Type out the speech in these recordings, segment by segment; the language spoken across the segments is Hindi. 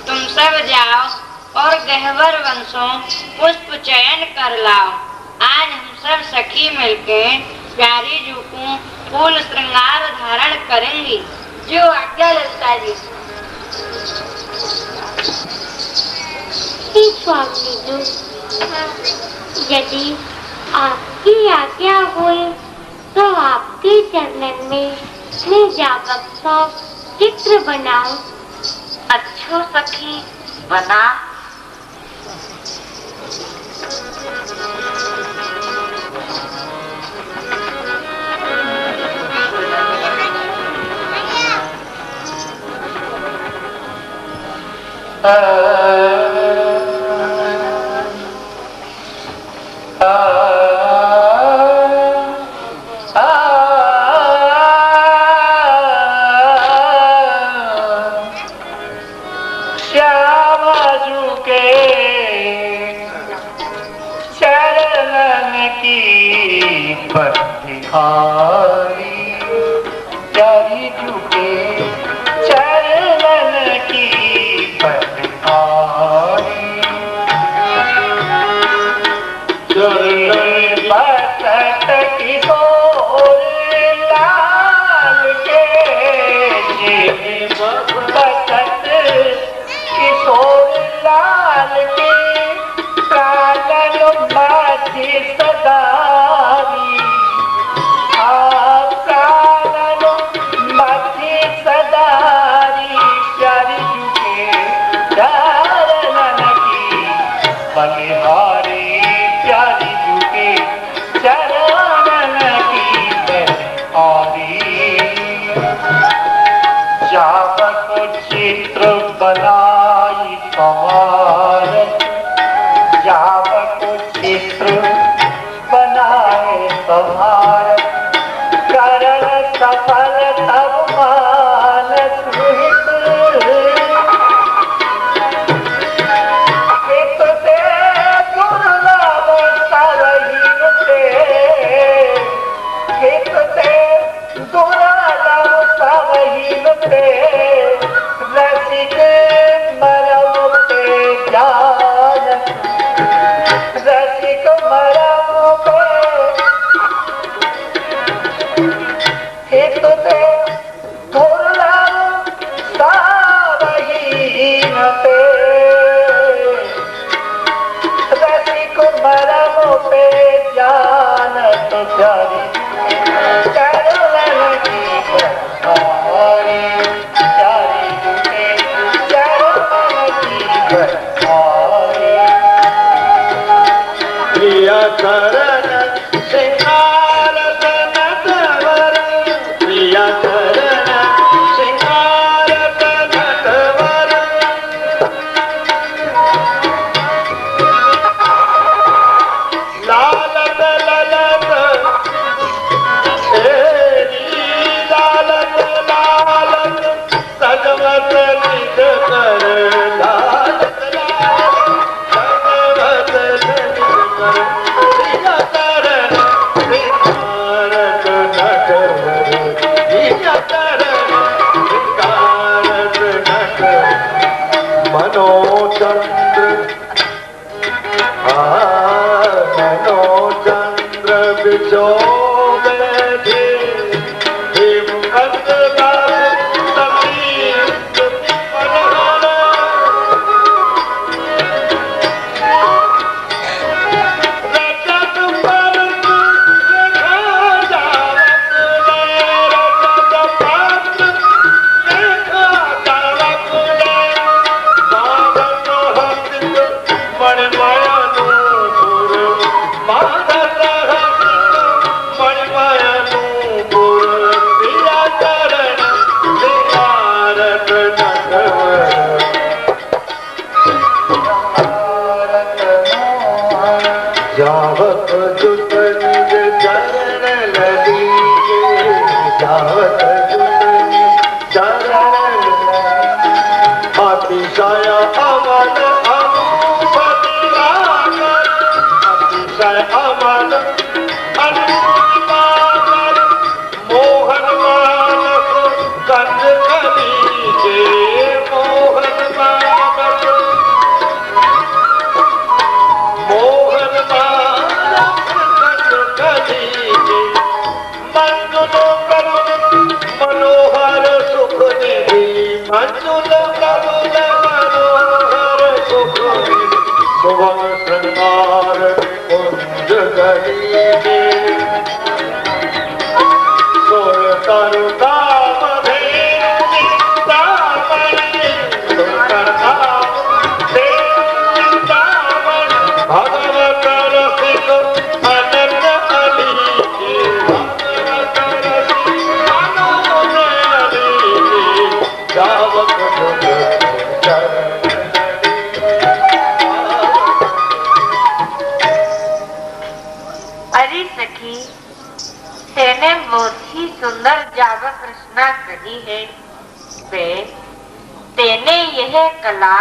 तुम सब जाओ और गहवर वंशों पुष्प चयन कर लाओ। आज हम सब सखी मिलके प्यारी जू को फूल श्रृंगार धारण करेंगी। जो आज्ञा ललता जी। स्वामी जी, यदि आपकी आज्ञा हुई तो आपके चरणन में मैं जावक सा चित्र बनाऊं। अच्छो सखी बना। पे रसिक मरम पे जान, रसिक मरम पे हित ते दुर्लभ सावहीन पे, रसिक मरम पे जान तो प्यारी चरण की बरसारी, प्यारी के चरण की बरसारी। प्रिया चरण सिंगार नटवर, प्रिया चरण सिंगार नटवर, लालत ललत लालत लालत सजवत निज कर, लालत लालत सजवत निज कर, प्रिया चरण सिंगार नटवर, प्रिया चरण सिंगार नटवर। मनोचंद्र मनोचंद्र बिचोग थे, हिमकंद दास समीप मनोहर, रजत परत रेखा जावक ले, रजत परत रेखा जावक ले, माधव हसित मणिमय नूपुर, माधव हसित मणिमय नूपुर, प्रिया चरण सिंगारत नटवर, जावक जुट निज चरण ललीके, जावक जुट निज चरण ललीके, अतिशय अमन अनुभूति आकर, अतिशय अमन अनुभूति आकर, मोहन मानस कंज कलीके, मोहन मानस, मोहन मानस कंज कलीके, मंजुल करुण मनोहर सुख निधि, मंजुल करुण मनोहर सुख निधि, सुभग श्रृंगार कुंज गलीके, सोय तरु दाम धेनु चिंतामणि, सुंदर दाम धेनु चिंतामणि, भगवत रसिक अनन्य अलीके, भगवत रसिक अनन्य अलीके, जावक जुट चरण अरे सखी, तेने बहुत ही सुंदर जावक रचना कही है। बे, तेने यह कला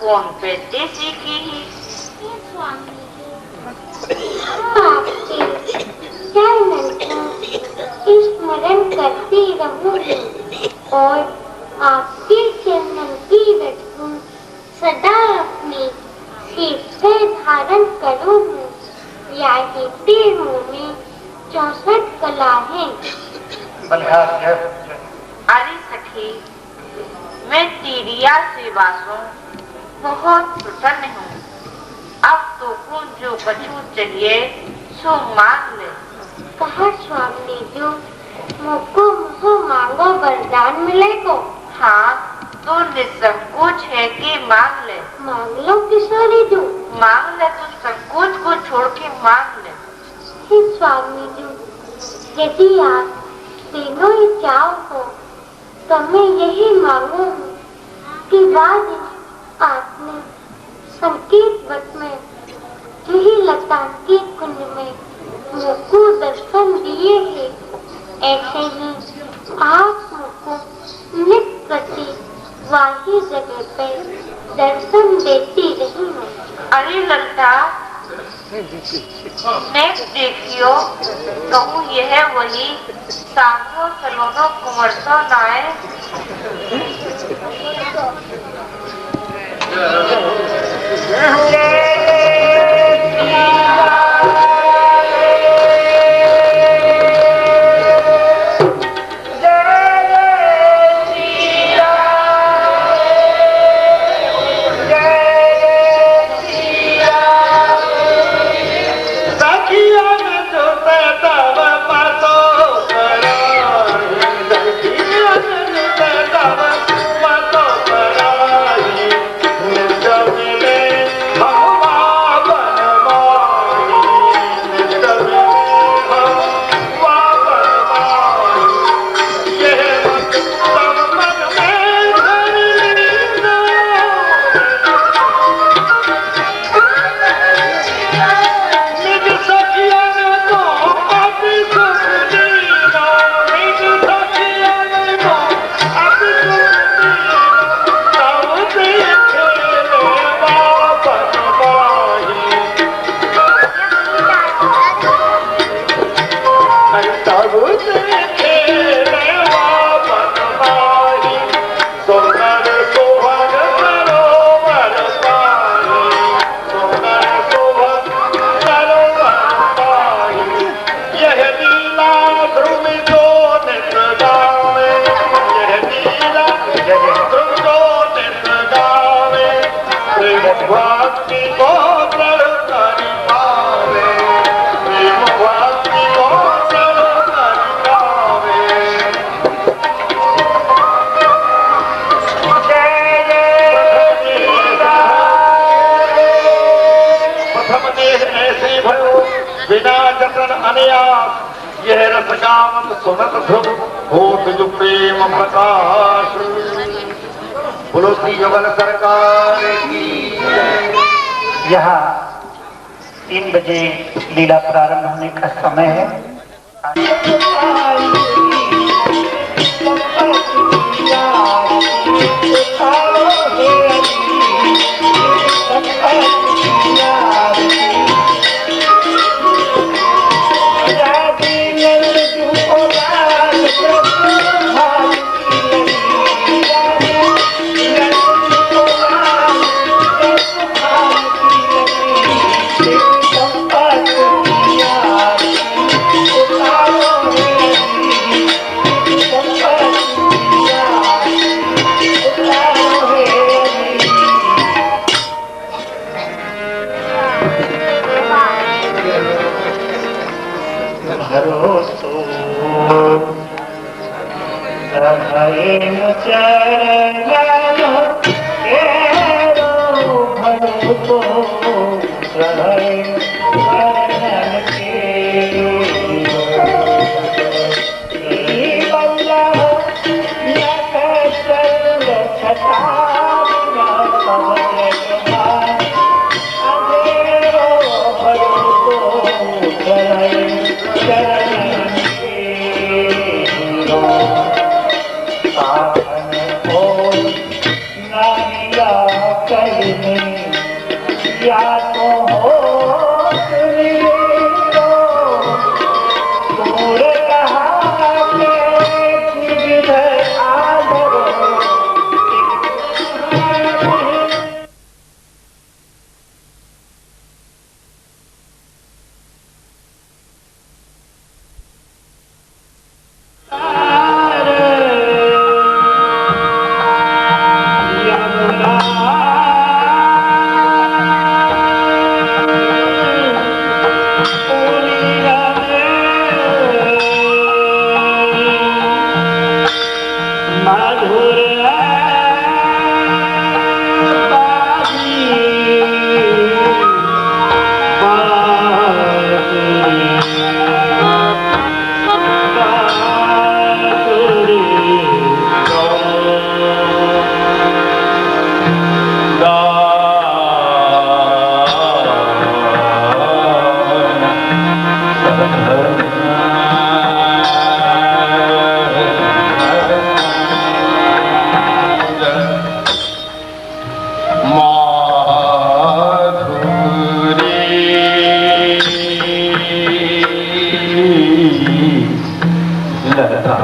कौन पे से सीखी है? आपके चरणों को स्मरण करती रहूंगी और आपके चरणों की रटूं सदा अपनी सीख से धारण करूंगी। यही तीरों में 64 कला है। अरे सखी, मैं तीरिया से वासों बहुत प्रसन्न हूँ। अब तो कुछ जो कछु चाहिए सो मांग ले। कहा स्वामी जो मुझको मुझे मांगो वरदान मिलेगा। हाँ, तो निसंकोच है कि मांग ले। मांग लो किशोरी जो मांग ले, तो संकोच को छोड़ के मांग ले। हे स्वामी जो, यदि आप तीनों इच्छाओं को तो मैं यही मांगूंगी कि बाद आपने संकेत वट में यही लता के कुंज में मुझको दर्शन दिए हैं, ऐसे ही आप मुझको नित्य प्रति वही जगह पे दर्शन देती रही हूँ। अरे ललता, नेक्स्ट देखियो, कहूँ यह वही सांगो सलोनो कुमरसो नाय। बिना जतन अनयास यह रसगावत सुनत ध्रुव होत जो प्रेम प्रकाश। बोलो श्री युगल सरकार की। यहाँ 3 बजे लीला प्रारंभ होने का समय है। लता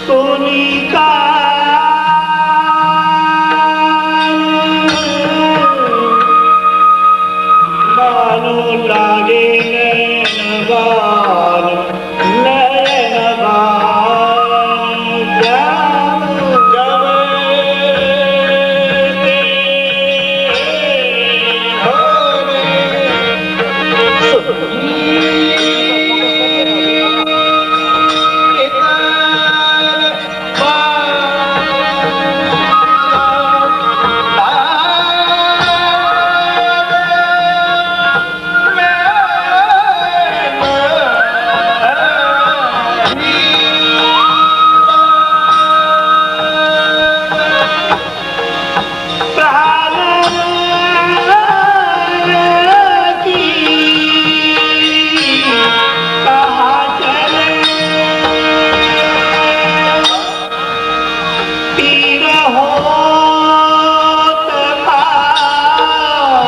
सोनी का